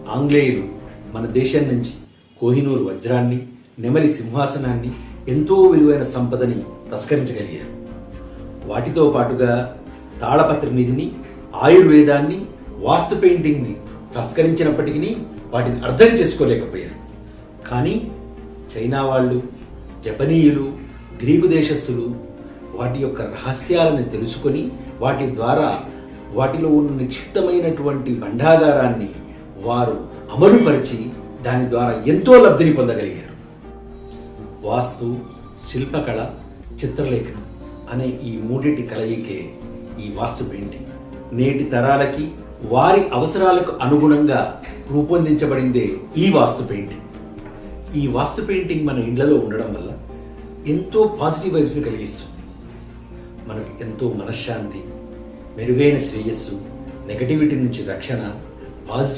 ఆంగ్లేయులు మన దేశం నుంచి కోహినూరు వజ్రాన్ని, నెమలి సింహాసనాన్ని, ఎంతో విలువైన సంపదని తస్కరించగలిగారు. వాటితో పాటుగా తాళపత్ర నిధిని, ఆయుర్వేదాన్ని, వాస్తు పెయింటింగ్ని తస్కరించినప్పటికీ వాటిని అర్థం చేసుకోలేకపోయారు. కానీ చైనా వాళ్ళు, జపనీయులు, గ్రీకు దేశస్థులు వాటి యొక్క రహస్యాలను తెలుసుకొని వాటి ద్వారా వాటిలో ఉన్న నిక్షిప్తమైనటువంటి భండాగారాన్ని వారు అమలుపరిచి దాని ద్వారా ఎంతో లబ్ధిని పొందగలిగారు. వాస్తు, శిల్పకళ, చిత్రలేఖనం అనే ఈ మూడిటి కలయికే ఈ వాస్తు పెయింటింగ్. నేటి తరాలకి వారి అవసరాలకు అనుగుణంగా రూపొందించబడిందే ఈ వాస్తు పెయింటింగ్. ఈ వాస్తు పెయింటింగ్ మన ఇండ్లలో ఉండడం వల్ల ఎంతో పాజిటివ్ వైబ్స్ని కలిగిస్తుంది. మనకు ఎంతో మనశ్శాంతి, మెరుగైన శ్రేయస్సు, నెగటివిటీ నుంచి రక్షణ, పాజిటివ్